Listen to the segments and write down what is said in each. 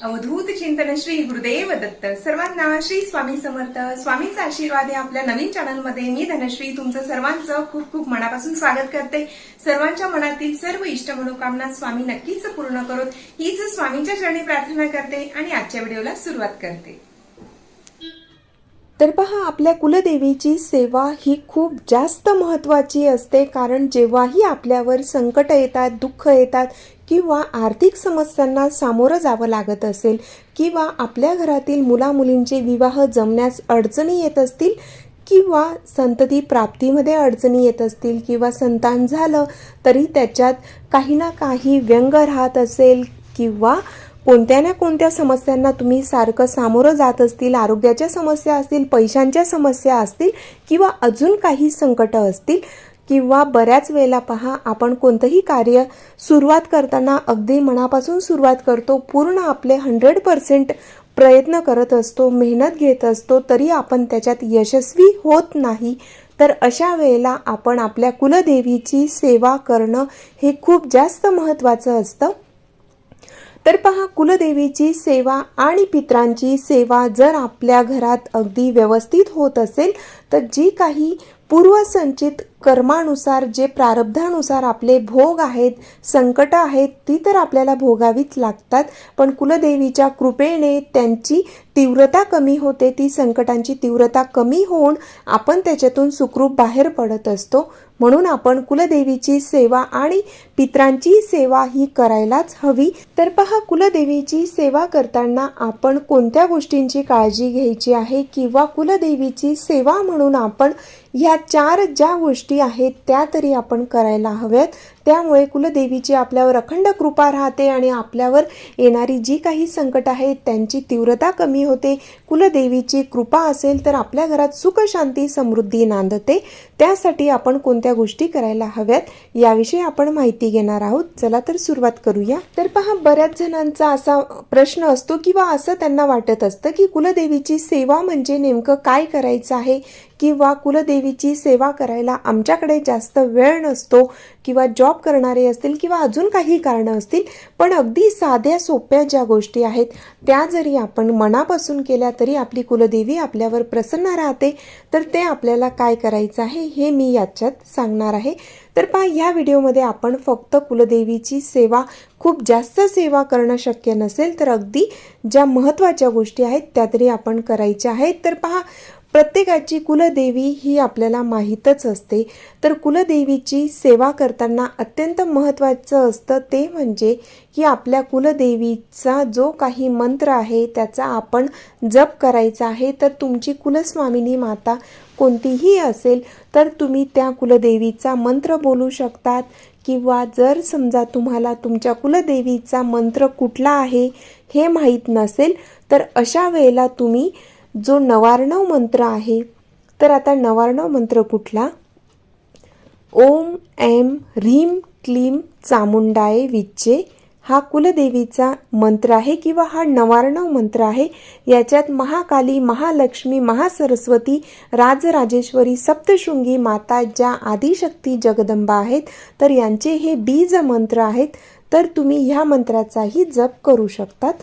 अवधूत चिंतन श्री गुरुदेव दत्त सर्वांना श्री स्वामी समर्थ स्वामींचा आशीर्वाद आहे। आपल्या नवीन चॅनलमध्ये मी धनश्री तुमचं सर्वांचं खूप खूप मनापासून स्वागत करते। सर्वांच्या मनातील सर्व इष्ट मनोकामना स्वामी नक्कीच पूर्ण करोत हीच स्वामींच्या चरणी प्रार्थना करते आणि आजच्या व्हिडिओला सुरुवात करते। तर पहा, आपल्या कुलदेवीची सेवा ही खूप जास्त महत्त्वाची असते, कारण जेव्हाही आपल्यावर संकट येतात, दुःख येतात किंवा आर्थिक समस्यांना सामोरं जावं लागत असेल किंवा आपल्या घरातील मुलामुलींचे विवाह जमण्यास अडचणी येत असतील किंवा संतती प्राप्तीमध्ये अडचणी येत असतील किंवा संतान झालं तरी त्याच्यात काही ना काही व्यंग राहत असेल किंवा कोणत्या ना कोणत्या समस्यांना तुम्ही सारखं सामोरं जात असतील, आरोग्याच्या समस्या असतील, पैशांच्या समस्या असतील किंवा अजून काही संकट असतील किंवा बऱ्याच वेळेला पहा, आपण कोणतंही कार्य सुरुवात करताना अगदी मनापासून सुरुवात करतो, पूर्ण आपले 100% प्रयत्न करत असतो, मेहनत घेत असतो, तरी आपण त्याच्यात यशस्वी होत नाही। तर अशा वेळेला आपण आपल्या कुलदेवीची सेवा करणं हे खूप जास्त महत्त्वाचं असतं। तर पहा, कुलदेवीची सेवा आणि पितरांची सेवा जर आपल्या घरात अगदी व्यवस्थित होत असेल तर जी काही पूर्वसंचित कर्मानुसार जे प्रारब्धानुसार आपले भोग आहेत, संकट आहेत, ती तर आपल्याला भोगावीच लागतात, पण कुलदेवीच्या कृपेने त्यांची तीव्रता कमी होते, ती संकटांची तीव्रता कमी होऊन आपण त्याच्यातून सुखरूप बाहेर पडत असतो। म्हणून आपण कुलदेवीची सेवा आणि पितरांची सेवा ही करायलाच हवी। तर पहा, कुलदेवीची सेवा करताना आपण कोणत्या गोष्टींची काळजी घ्यायची आहे किंवा कुलदेवीची सेवा म्हणून आपण ह्या 4 ज्या गोष्टी आहेत त्या तरी आपण करायला हव्यात। त्यामुळे कुलदेवीची आपल्यावर अखंड कृपा राहते आणि आपल्यावर येणारी जी काही संकट आहेत त्यांची तीव्रता कमी होते। कुलदेवीची कृपा असेल तर आपल्या घरात सुख, शांती, समृद्धी नांदते। त्यासाठी आपण कोणत्या गोष्टी करायला हव्यात याविषयी आपण माहिती घेणार आहोत। चला तर सुरुवात करूया। तर पहा, बऱ्याच जणांचा असा प्रश्न असतो किंवा असं त्यांना वाटत असतं की कुलदेवीची सेवा म्हणजे नेमकं काय करायचं आहे किंवा कुलदेवीची सेवा करायला आमच्याकडे जास्त वेळ नसतो किंवा जॉब करणारे असतील किंवा अजून काही कारणं असतील, पण अगदी साध्या सोप्या ज्या गोष्टी आहेत त्या जरी आपण मनापासून केल्या तरी आपली कुलदेवी आपल्यावर प्रसन्न राहते। तर ते आपल्याला काय करायचं आहे हे मी याच्यात सांगणार आहे। तर पहा, ह्या व्हिडिओमध्ये आपण फक्त कुलदेवीची सेवा, खूप जास्त सेवा करणं शक्य नसेल तर अगदी ज्या महत्त्वाच्या गोष्टी आहेत त्या तरी आपण करायच्या आहेत। तर पहा, प्रत्येकाची कुलदेवी ही आपल्याला माहीतच असते। तर कुलदेवीची सेवा करताना अत्यंत महत्त्वाचं असतं ते म्हणजे की आपल्या कुलदेवीचा जो काही मंत्र आहे त्याचा आपण जप करायचा आहे। तर तुमची कुलस्वामिनी माता कोणतीही असेल तर तुम्ही त्या कुलदेवीचा मंत्र बोलू शकतात किंवा जर समजा तुम्हाला तुमच्या कुलदेवीचा मंत्र कुठला आहे हे माहीत नसेल तर अशा वेळेला तुम्ही जो नवार्णव मंत्र आहे, तर आता नवार्णव मंत्र कुठला? ओम ऐं ह्रीं क्लीं चामुंडाय विच्चे हा कुलदेवीचा मंत्र आहे किंवा हा नवार्णव मंत्र आहे। याच्यात महाकाली, महालक्ष्मी, महासरस्वती, राजराजेश्वरी, सप्तशृंगी माता ज्या आदिशक्ती जगदंबा आहेत तर यांचे हे बीज मंत्र आहेत। तर तुम्ही ह्या मंत्राचाही जप करू शकतात।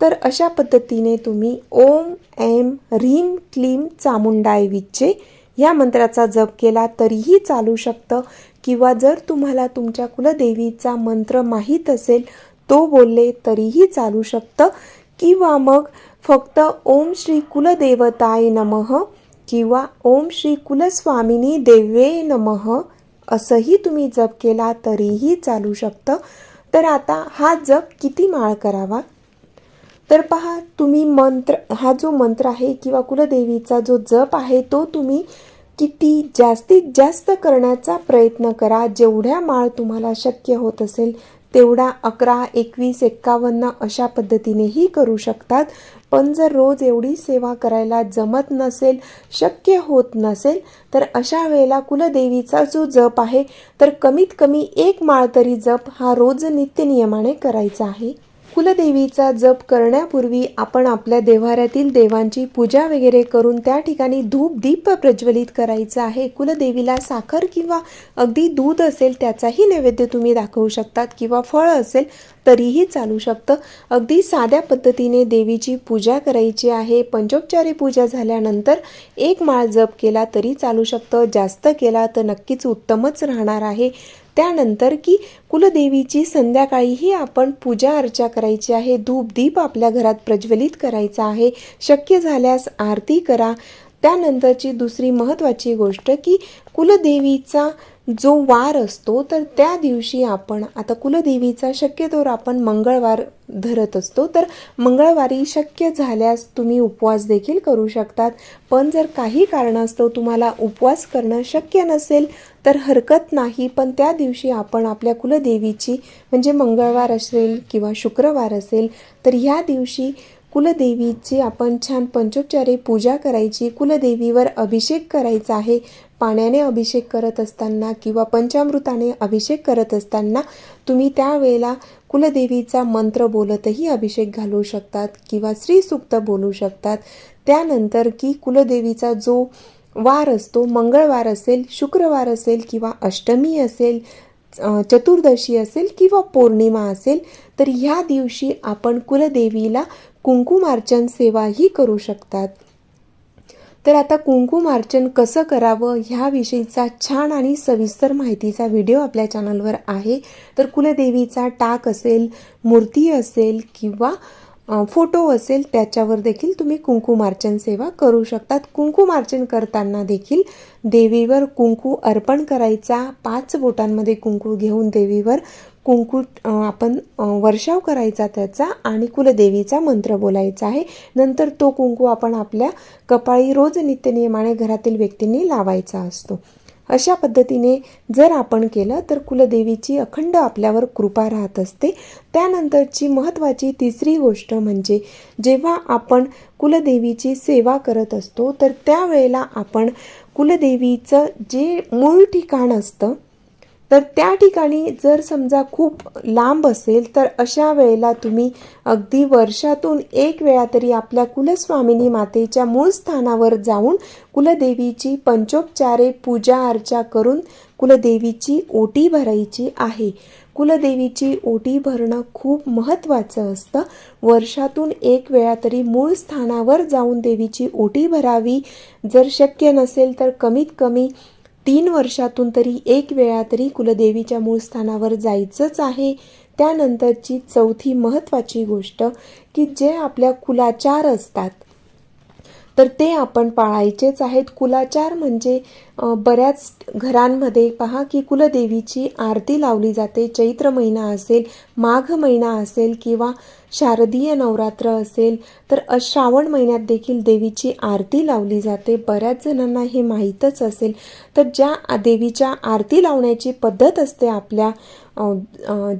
तर अशा पद्धतीने तुम्ही ओम ऐं ह्रीं क्लीं चामुंडाय विच्चे या मंत्राचा जप केला तरीही चालू शकतं किंवा जर तुम्हाला तुमच्या कुलदेवीचा मंत्र माहीत असेल तो बोलले तरीही चालू शकतं किंवा मग फक्त ओम श्री कुलदेवताय नमः किंवा ओम श्री कुलस्वामिनी देव्ये नमः असंही तुम्ही जप केला तरीही चालू शकतं। तर आता हा जप किती माळ करावा? तर पहा, तुम्ही हा जो मंत्र आहे किंवा कुलदेवीचा जो जप आहे तो तुम्ही किती जास्तीत जास्त करण्याचा प्रयत्न करा। जेवढ्या माळ तुम्हाला शक्य होत असेल तेवढा 11, 21, 51 अशा पद्धतीनेही करू शकतात। पण जर रोज एवढी सेवा करायला जमत नसेल, शक्य होत नसेल तर अशा वेळेला कुलदेवीचा जो जप आहे तर कमीत कमी 1 माळ तरी जप हा रोज नित्यनियमाने करायचा आहे। कुलदेवीचा जप करण्यापूर्वी आपण आपल्या देव्हाऱ्यातील देवांची पूजा वगैरे करून त्या ठिकाणी धूप दीप प्रज्वलित करायचा आहे. कुलदेवीला साखर किंवा अगदी दूध असेल त्याचाही नैवेद्य तुम्ही दाखवू शकतात किंवा फळ असेल तरीही चालू शकतं. अगदी साध्या पद्धतीने देवीची पूजा करायची आहे. पंचोपचारी पूजा झाल्यानंतर एक माळ जप केला तरी चालू शकतं, जास्त केला तर नक्कीच उत्तमच राहणार आहे. त्यानंतर की कुलदेवीची संध्याकाळीही आपण पूजा अर्चा करायची आहे. धूप दीप आपल्या घरात प्रज्वलित करायचा आहे. शक्य झाल्यास आरती करा. त्यानंतरची दुसरी महत्त्वाची गोष्ट की कुलदेवीचा जो वार असतो तर त्या दिवशी आपण आता कुलदेवीचा शक्यतोवर आपण मंगळवार धरत असतो, तर मंगळवारी शक्य झाल्यास तुम्ही उपवास देखील करू शकतात. पण जर काही कारणास्तव तुम्हाला उपवास करणं शक्य नसेल तर हरकत नाही. पण त्या दिवशी आपण आपल्या कुलदेवीची म्हणजे मंगळवार असेल किंवा शुक्रवार असेल तर ह्या दिवशी कुलदेवीची आपण छान पंचोपचारे पूजा करायची. कुलदेवीवर अभिषेक करायचा आहे. पाण्याने अभिषेक करत असताना किंवा पंचामृताने अभिषेक करत असताना तुम्ही त्यावेळेला कुलदेवीचा मंत्र बोलतही अभिषेक घालू शकतात किंवा श्रीसूक्त बोलू शकतात. त्यानंतर की कुलदेवीचा जो वार असतो, मंगळवार असेल, शुक्रवार असेल किंवा अष्टमी असेल, चतुर्दशी असेल किंवा पौर्णिमा असेल तर ह्या दिवशी आपण कुलदेवीला कुंकुमार्चन सेवाही करू शकतात. तर आता कुंकुमार्चन कसं करावं ह्याविषयीचा छान आणि सविस्तर माहितीचा व्हिडिओ आपल्या चॅनलवर आहे. तर कुलदेवीचा टाक असेल, मूर्ती असेल किंवा फोटो असेल त्याच्यावर देखील तुम्ही कुंकुमार्चन सेवा करू शकतात. कुंकुमार्चन करताना देखील देवीवर कुंकू अर्पण करायचा. 5 बोटांमध्ये कुंकू घेऊन देवीवर कुंकू आपण वर्षाव करायचा त्याचा आणि कुलदेवीचा मंत्र बोलायचा आहे. नंतर तो कुंकू आपण आपल्या कपाळी रोज नित्यनियमाने घरातील व्यक्तींनी लावायचा असतो. अशा पद्धतीने जर आपण केलं तर कुलदेवीची अखंड आपल्यावर कृपा राहत असते. त्यानंतरची महत्त्वाची तिसरी गोष्ट म्हणजे जेव्हा आपण कुलदेवीची सेवा करत असतो तर त्यावेळेला आपण कुलदेवीचं जे मूळ ठिकाण असतं तर त्या ठिकाणी जर समजा खूप लांब असेल तर अशा वेळेला तुम्ही अगदी वर्षातून एक वेळा तरी आपल्या कुलस्वामिनी मातेच्या मूळ स्थानावर जाऊन कुलदेवीची पंचोपचारे पूजा अर्चा करून कुलदेवीची ओटी भरायची आहे. कुलदेवीची ओटी भरणं खूप महत्त्वाचं असतं. वर्षातून एक वेळा तरी मूळ स्थानावर जाऊन देवीची ओटी भरावी. जर शक्य नसेल तर कमीत कमी 3 वर्षातून तरी एक वेळा तरी कुलदेवीच्या मूळ स्थानावर जायचंच आहे. त्यानंतरची चौथी महत्त्वाची गोष्ट की जे आपल्या कुलाचार असतात तर ते आपण पाळायचेच आहेत. कुलाचार म्हणजे बऱ्याच घरांमध्ये पहा की कुलदेवीची आरती लावली जाते. चैत्र महिना असेल, माघ महिना असेल किंवा शारदीय नवरात्र असेल तर श्रावण महिन्यात देखील देवीची आरती लावली जाते. बऱ्याच जणांना हे माहीतच असेल. तर ज्या देवीच्या आरती लावण्याची पद्धत असते आपल्या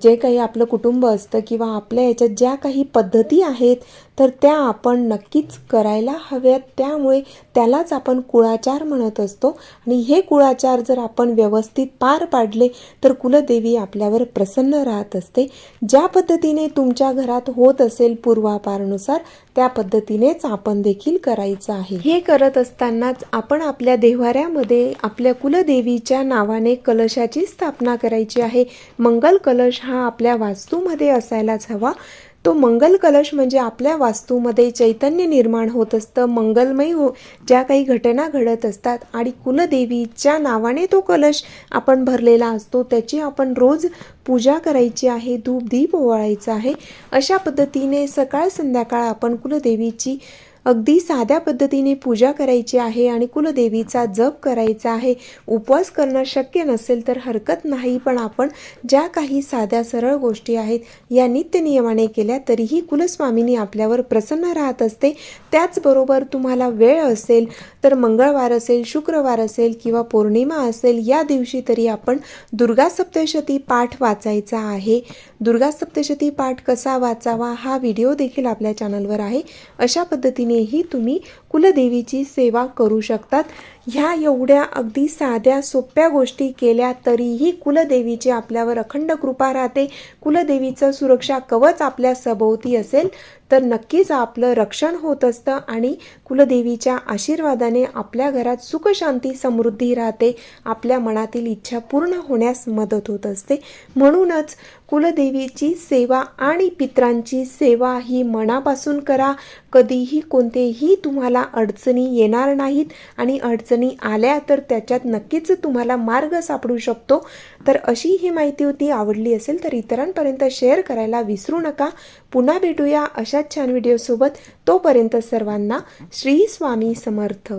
जे काही आपलं कुटुंब असतं किंवा आपल्या याच्यात ज्या काही पद्धती आहेत तर त्या आपण नक्कीच करायला हव्यात. त्यामुळे त्यालाच आपण कुळाचार म्हणत असतो आणि हे कुळाचार जर आपण व्यवस्थित पार पाडले तर कुलदेवी आपल्यावर प्रसन्न राहत असते. ज्या पद्धतीने तुमच्या घरात होत असेल पूर्वापारानुसार त्या पद्धतीनेच आपण देखील करायचं आहे. हे करत असतानाच आपण आपल्या देव्हाऱ्यामध्ये आपल्या कुलदेवीच्या नावाने कलशाची स्थापना करायची आहे. मंगल कलश हा आपल्या वास्तूमध्ये असायलाच हवा. तो मंगल कलश म्हणजे आपल्या वास्तूमध्ये चैतन्य निर्माण होत असतं, मंगलमय ज्या काही घटना घडत असतात आणि कुलदेवीच्या नावाने तो कलश आपण भरलेला असतो. त्याची आपण रोज पूजा करायची आहे, धूप दीप ओवाळायचा आहे. अशा पद्धतीने सकाळ संध्याकाळ आपण कुलदेवीची अगदी साध्या पद्धतीने पूजा करायची आहे आणि कुलदेवीचा जप करायचा आहे. उपवास करणं शक्य नसेल तर हरकत नाही, पण आपण ज्या काही साध्या सरळ गोष्टी आहेत या नित्यनियमाने केल्या तरीही कुलस्वामिनी आपल्यावर प्रसन्न राहत असते. त्याचबरोबर तुम्हाला वेळ असेल तर मंगळवार असेल, शुक्रवार असेल किंवा पौर्णिमा असेल या दिवशी तरी आपण दुर्गा सप्तशती पाठ वाचायचा आहे. दुर्गा सप्तशती पाठ कसा वाचावा हा व्हिडिओ देखील आपल्या चॅनलवर आहे. अशा पद्धतीने पद्धतीनेही तुम्ही कुलदेवीची सेवा करू शकतात. ह्या एवढ्या अगदी साध्या सोप्या गोष्टी केल्या तरीही कुलदेवीची आपल्यावर अखंड कृपा राहते. कुलदेवीचं सुरक्षा कवच आपल्या सभोवती असेल तर नक्कीच आपलं रक्षण होत असतं आणि कुलदेवीच्या आशीर्वादाने आपल्या घरात सुख शांती समृद्धी राहते. आपल्या मनातील इच्छा पूर्ण होण्यास मदत होत असते. म्हणूनच कुलदेवीची सेवा आणि पितरांची सेवा ही मनापासून करा. कधीही कोणतेही तुम्हाला अडचणी येणार नाहीत आणि अडचणी आल्या तर त्याच्यात नक्कीच तुम्हाला मार्ग सापडू शकतो. तर अशी ही माहिती होती. आवडली असेल तर इतरांपर्यंत शेअर करायला विसरू नका. पुन्हा भेटूया अशाच छान व्हिडिओसोबत. तोपर्यंत सर्वांना श्री स्वामी समर्थ.